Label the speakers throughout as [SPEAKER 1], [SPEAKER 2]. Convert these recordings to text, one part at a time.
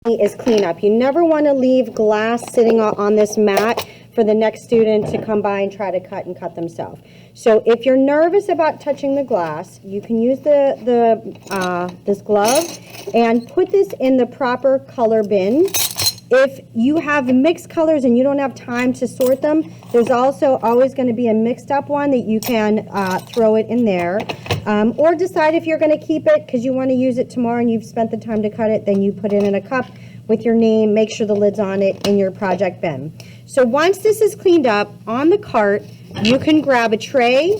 [SPEAKER 1] is cleanup. You never want to leave glass sitting on this mat for the next student to come by and try to cut themselves. So if you're nervous about touching the glass, you can use this glove and put this in the proper color bin. If you have mixed colors and you don't have time to sort them, there's also always going to be a mixed up one that you can throw it in there. Or decide if you're going to keep it because you want to use it tomorrow and you've spent the time to cut it, then you put it in a cup with your name, make sure the lid's on it, in your project bin. So once this is cleaned up, on the cart, you can grab a tray,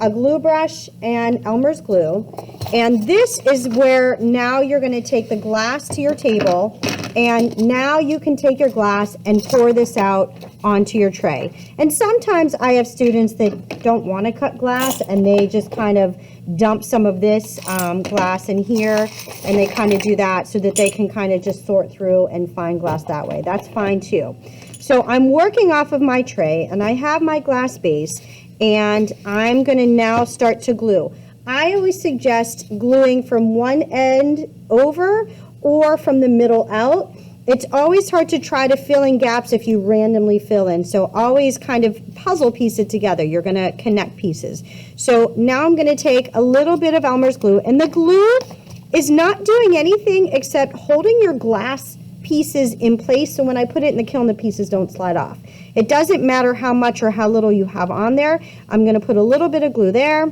[SPEAKER 1] a glue brush, and Elmer's glue. And this is where now you're going to take the glass to your table, and now you can take your glass and pour this out onto your tray. And sometimes I have students that don't want to cut glass and they just kind of dump some of this glass in here, and they kind of do that so that they can kind of just sort through and find glass that way. That's fine too. So I'm working off of my tray and I have my glass base, and I'm going to now start to glue. I always suggest gluing from one end over or from the middle out. It's always hard to try to fill in gaps if you randomly fill in. So always kind of puzzle piece it together. You're going to connect pieces. So now I'm going to take a little bit of Elmer's glue, and the glue is not doing anything except holding your glass pieces in place, so when I put it in the kiln, the pieces don't slide off. It doesn't matter how much or how little you have on there. I'm going to put a little bit of glue there,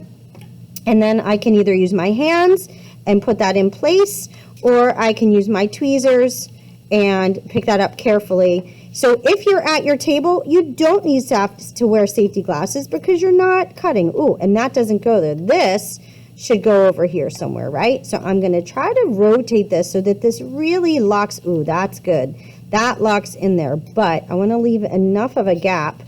[SPEAKER 1] and then I can either use my hands and put that in place, or I can use my tweezers and pick that up carefully. So if you're at your table, you don't need to have to wear safety glasses because you're not cutting. Ooh, and that doesn't go there. This should go over here somewhere, right? So I'm going to try to rotate this so that this really locks. Ooh, that's good. That locks in there, but I want to leave enough of a gap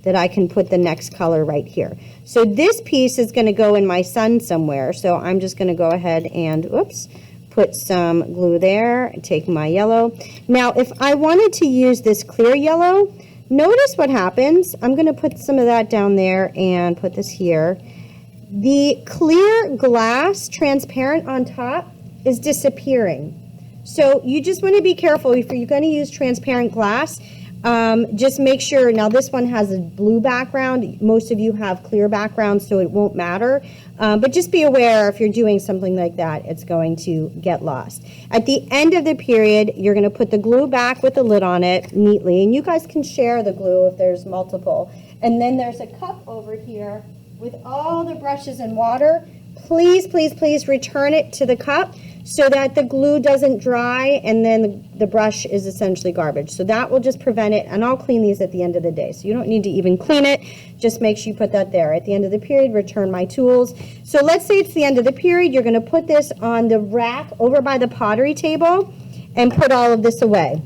[SPEAKER 1] that I can put the next color right here. So this piece is going to go in my sun somewhere, so I'm just going to go ahead and, oops, put some glue there and take my yellow. Now, if I wanted to use this clear yellow, notice what happens. I'm going to put some of that down there and put this here. The clear glass, transparent on top, is disappearing. So you just want to be careful if you're going to use transparent glass. Just make sure, now this one has a blue background. Most of you have clear backgrounds, so it won't matter. But just be aware if you're doing something like that, it's going to get lost. At the end of the period, you're going to put the glue back with the lid on it neatly. And you guys can share the glue if there's multiple. And then there's a cup over here with all the brushes and water. Please, please, please return it to the cup so that the glue doesn't dry and then the brush is essentially garbage. So that will just prevent it, and I'll clean these at the end of the day. So you don't need to even clean it, just make sure you put that there. At the end of the period, return my tools. So let's say it's the end of the period, you're gonna put this on the rack over by the pottery table and put all of this away.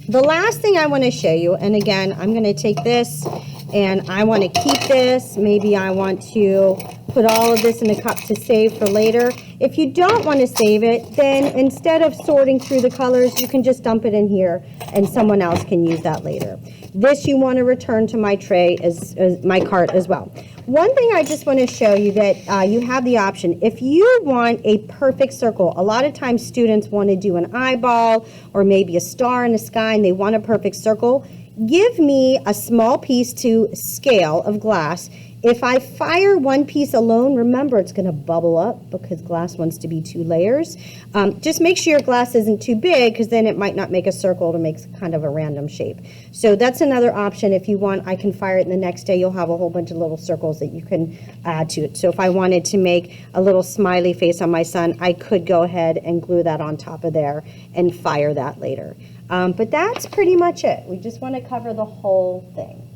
[SPEAKER 1] The last thing I wanna show you, and again, I'm gonna take this and I want to keep this. Maybe I want to put all of this in a cup to save for later. If you don't want to save it, then instead of sorting through the colors, you can just dump it in here and someone else can use that later. This you want to return to my tray, as my cart as well. One thing I just want to show you that you have the option. If you want a perfect circle, a lot of times students want to do an eyeball or maybe a star in the sky and they want a perfect circle. Give me a small piece to scale of glass. If I fire one piece alone, remember it's going to bubble up because glass wants to be 2 layers. Just make sure your glass isn't too big because then it might not make a circle, to make kind of a random shape. So that's another option. If you want, I can fire it and the next day you'll have a whole bunch of little circles that you can add to it. So if I wanted to make a little smiley face on my son, I could go ahead and glue that on top of there and fire that later. But that's pretty much it. We just want to cover the whole thing.